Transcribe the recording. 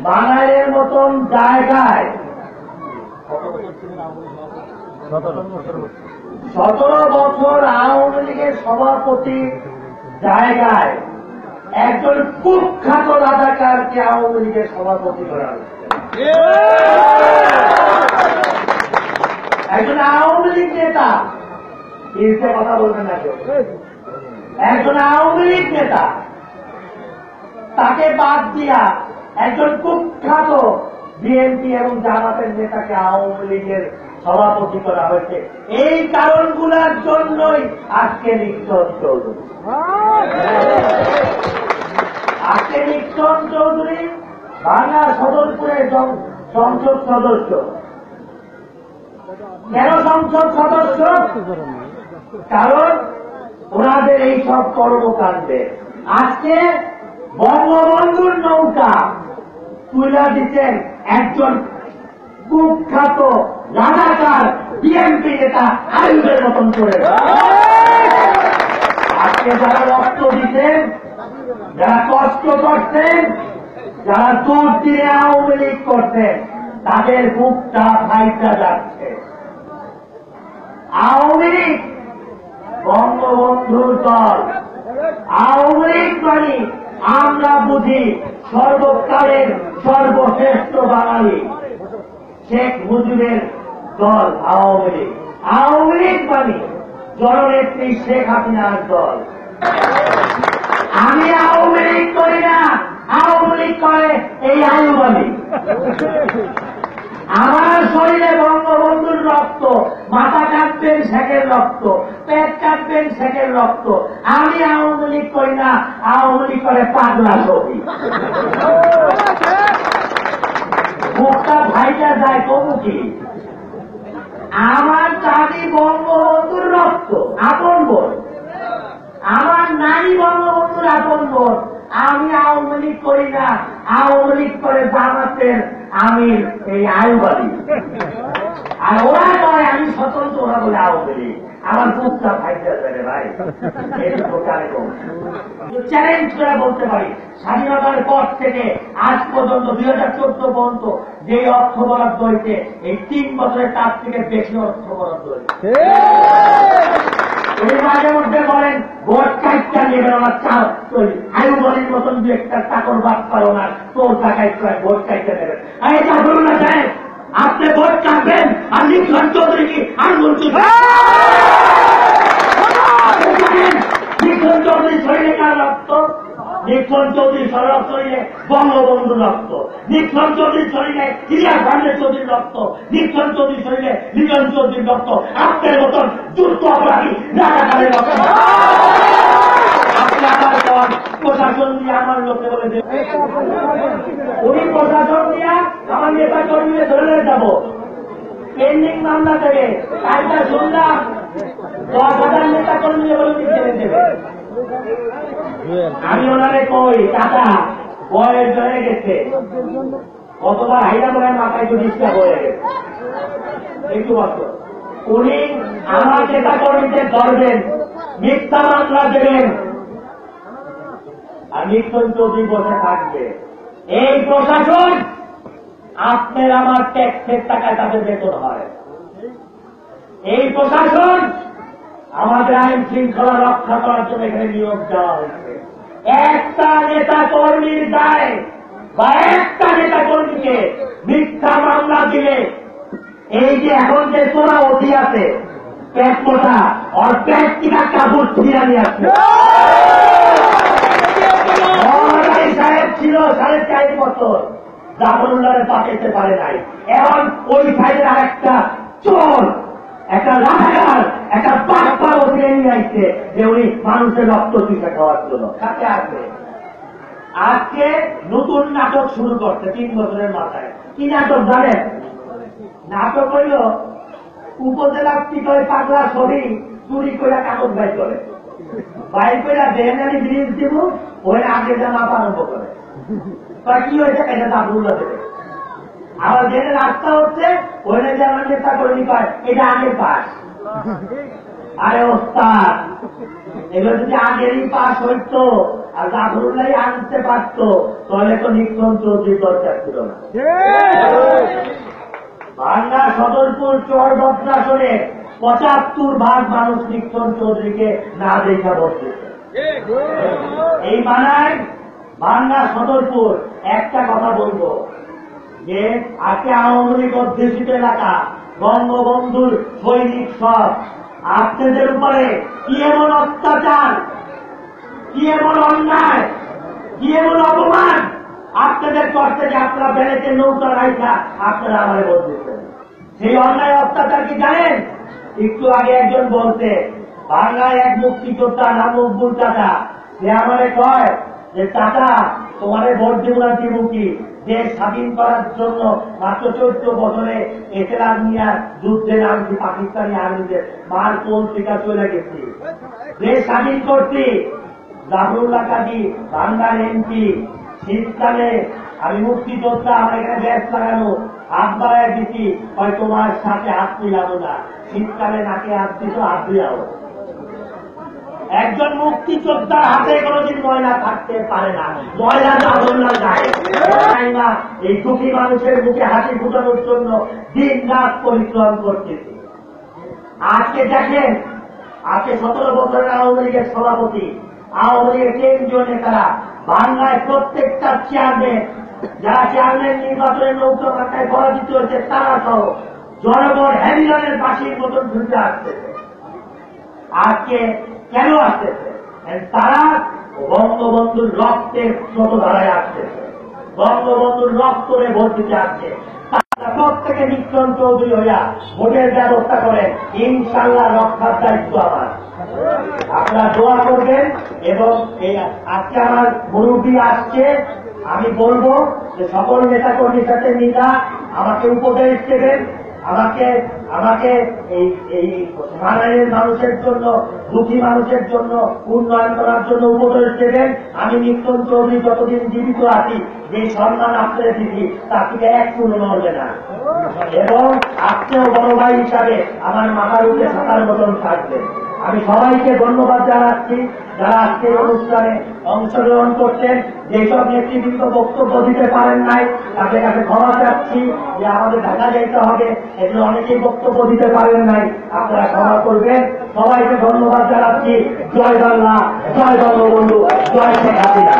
বাঙালির মতন জায়গায় 17 বছর আওয়ামী লীগের সভাপতি জায়গায় একজন কুখ্যাত রাজাকারকে আওয়ামী লীগের সভাপতি করা হয়েছে। একজন আওয়ামী লীগ নেতা, ইংরেজিতে কথা বলবেন না কেউ, একজন আওয়ামী লীগ নেতা, তাকে বাদ দিয়া একজন কুখ্যাত বিএনপি এবং জামাতের নেতাকে আওয়ামী লীগের সভাপতি করা হয়েছে। এই কারণগুলোর জন্যই আজকে নিক্সন চৌধুরী বাংলা সদরপুরের সংসদ সদস্য। কেন সংসদ সদস্য? কারণ ওনাদের এই সব কর্মকাণ্ডে আজকে বঙ্গবন্ধুর নৌকা তুলে দিচ্ছেন একজন কুখ্যাত রাজাকার বিএনপি নেতা আয়ুবের মতন করে। আজকে যারা রক্ত দিচ্ছেন, যারা কষ্ট করছেন, যারা দূর দিয়ে আওয়ামী লীগ করছেন, তাদের বুকটা ফাইটা যাচ্ছে। আওয়ামী লীগ বঙ্গবন্ধুর দল। আওয়ামী লীগ মানে আমরা বুঝি সর্বকালের সর্বশ্রেষ্ঠ বাঙালি শেখ মুজিবের দল আওয়ামী লীগ। আওয়ামী লীগ মানে জননেত্রী শেখ হাসিনার দল। আমি আওয়ামী লীগ করি না, আওয়ামী লীগ করে এই আয়ুব আলী। আমার শরীরে বঙ্গবন্ধুর রক্ত, মাথা কাটবেন শেখের রক্ত, পেট কাটবেন শেখের রক্ত। আমি আওয়ামী লীগ করি না, আওয়ামী লীগ করে পাগলা ছবি। মুখটা ভাইটা যায় কবু কি? আমার দাদি বঙ্গবন্ধুর রক্ত, আপন বোন। আমার নারী বঙ্গবন্ধুর আপন বোন। আমি আওয়ামী লীগ করি না, আওয়ামী লীগ করে জামাতের আমির এই আয়ুব আলী। আর ওরা কয় আমি স্বতন্ত্র, ওরা বলে আওয়ামী লীগ। আমার বুকটা ফাইটা যাবে ভাই। চ্যালেঞ্জ করে বলতে পারি, স্বাধীনতার পর থেকে আজ পর্যন্ত 2014 পর্যন্ত যে অর্থ বরাদ্দ হয়েছে, এই 3 বছরের তার থেকে বেশি অর্থ বরাদ্দ হয়েছে। এই মাঝে মধ্যে বলেন ভোট কাইটটা নেবেন, আমার চাপ তৈরি। আয়ুব আলীর মতন দু একটা চাকর বাদ পারো না, তোর টাকায় ভোট কাইটটা নেবেন। এই চাকর না যায়, আপনি ভোট কাটবেন আর নিক্সন চৌধুরী কি আর বলছেন? নিক্সন চৌধুরী শরীরে কার রক্ত? নিক্সন চৌধুরী শরীরে বঙ্গবন্ধু রক্ত। নিক্সন চৌধুরীর শরীরে ইলিয়াস ভান্ডার চৌধুরীর রক্ত। নিক্সন চৌধুরীর শরীরে লিটন চৌধুরীর রক্ত। আপনার মতন যুদ্ধ অপরাধী রাজাকারের রক্ত। আপনি আমার পর প্রশাসন দিয়ে আমার লোককে বলে দেন, উনি প্রশাসন দিয়ে আমার নেতা কর্মীকে ধরে যাব, পেন্ডিং মামলা দেবে। কাজটা শুনলাম 10,000 নেতা কর্মী বলে ছেড়ে দেবে। আমি ওনারে কই, টাকা বয়স হয়ে গেছে, কতবার হাইরা বলে মাথায় তো ডিস্টার্ব হয়ে গেছে, একটু বছর উনি আমার নেতা কর্মীদের ধরবেন, মিথ্যা মামলা দেবেন, আর নিক্সন চৌধুরী বসে থাকবে। এই প্রশাসন আপনার আমার ট্যাক্সের টাকায় তাদের বেতন হয়। এই প্রশাসন আমাদের আইন শৃঙ্খলা রক্ষা করার জন্য এখানে নিয়োগ দেওয়া হয়েছে। একটা নেতা কর্মীর দায় বা একটা নেতা কর্মীকে মিথ্যা মামলা দিলে এই যে এখন যে তোরা অধি আছে পেট মোটা ওর পেট কিনা কাপড় ছিঁড়া নিয়ে আসছে। সাহেব ছিল 4.5 বছর, জাফরুল্লাহরে পাঠাইতে পারে নাই। এখন ওই সাইডের আর একটা চোর, একটা রাখার, একটা পাপ্পা ওদিকে নিয়ে আসছে যে উনি মানুষের রক্ত চুষে খাওয়ার জন্য কাছে আছে। আজকে নতুন নাটক শুরু করছে 3 বছরের মাথায়। কি নাটক জানেন? নাটক হইল উপজেলা থেকে পাগলা ছবি চুরি করে কাগজ বাই করে, বাই করে বেহানি ব্রিজ দিব, ওই আগে যা মাপা আরম্ভ করে। কি হয়েছে? এটা জাফরুল্লাহ দেবে। আবার যেটা রাস্তা হচ্ছে ওইটা যে আমার নেতা কর্মী পায় এটা আগের পাস। আরে ওস্তাদ, এগুলো যদি আগেরই পাস হইতো আর জাফরুল্লাহ আনতে পারতো তাহলে তো নিক্সন চৌধুরীর দরকার ছিল না। বাংলা সদরপুর চর বদনাসনে 75% মানুষ নিক্সন চৌধুরীকে না দেখা বসতেছে। এই মানায় বাংলা সদরপুর একটা কথা বলবো যে আজকে আওয়ামী লীগ অধ্যুষিত এলাকা, বঙ্গবন্ধুর সৈনিক সব আপনাদের উপরে কি এমন অত্যাচার, কি এমন অন্যায়, কি এমন অপমান আপনাদের করতে যে আপনারা বেড়েছে নৌকা রাইখা আপনারা আমাদের বলতেছেন। সেই অন্যায় অত্যাচার কি জানেন? একটু আগে একজন বলতে বাংলায় এক মুক্তিযোদ্ধা নাম মকবুল চাচা, সে আমারে কয় যে চাচা তোমারে ভোট দিব না দিব কি, দেশ স্বাধীন করার জন্য মাত্র 14 বছরে এসেলাম নিয়ে যুদ্ধে নামছি, পাকিস্তানি আর্মিদের মার কোল থেকে চলে গেছি, দেশ স্বাধীন করছি। জাফরুল্লাহ কাজী বাংলার এমপি, শীতকালে আমি মুক্তিযোদ্ধা, আমার এখানে গ্যাস লাগানো, হাত বাড়ায় দিচ্ছি, হয় তোমার সাথে হাত মিলাবো না, শীতকালে নাকে হাত দিত, হাত দিয়াও। একজন মুক্তিযোদ্ধার হাতে কোনদিন ময়লা থাকতে পারে না, ময়লা জাফরুল্লাহ যায় না। এই দুঃখী মানুষের মুখে হাসি ফুটানোর জন্য দিন রাত পরিশ্রম করতেছি। আজকে দেখেন, আজকে 17 বছরের আওয়ামী লীগের সভাপতি, আওয়ামী লীগের কেন্দ্রীয় নেতারা বাংলায় প্রত্যেকটা চেয়ারম্যান, যারা চেয়ারম্যান নির্বাচনের নৌকা মাথায় পরাজিত হয়েছে তারা সহ জনগণ হ্যারিলানের বাসির মতন ঢুকে আসতেছে। আজকে কেন আসতেছে? তারা বঙ্গবন্ধুর রক্তের স্রোতধারায় আসতেছে, বঙ্গবন্ধুর রক্তরে ভোট দিতে আসছে। তারা প্রত্যেকে নিক্সন চৌধুরী হইয়া ভোটের ব্যবস্থা করেন, ইনশাল্লাহ রক্ষার দায়িত্ব আমার। আপনারা দোয়া করবেন। এবং এই আজকে আমার মুরব্বী আসছে, আমি বলবো যে সকল নেতা কর্মীর সাথে মিলা আমাকে উপদেশ দেবেন, আমাকে এই বাঙালির মানুষের জন্য, দুঃখী মানুষের জন্য উন্নয়ন করার জন্য উপদেশ দেবেন। আমি নিক্সন চৌধুরী যতদিন জীবিত আছি যে সম্মান আপনাদের দিদি তার থেকে এক চুল নড়বে না, এবং আজকেও বড় ভাই হিসাবে আমার মাথার উপরে সাঁতার মতন থাকবে। আমি সবাইকে ধন্যবাদ জানাচ্ছি যারা আজকে অনুষ্ঠানে অংশগ্রহণ করছেন। যেসব নেতৃবৃন্দ বক্তব্য দিতে পারেন নাই তাদের কাছে ক্ষমা চাচ্ছি যে আমাদের ঢাকা যেতে হবে, এগুলো অনেকেই বক্তব্য দিতে পারেন নাই, আপনারা ক্ষমা করবেন। সবাইকে ধন্যবাদ জানাচ্ছি। জয় বাংলা, জয় বঙ্গবন্ধু, জয় শেখ হাসিনা।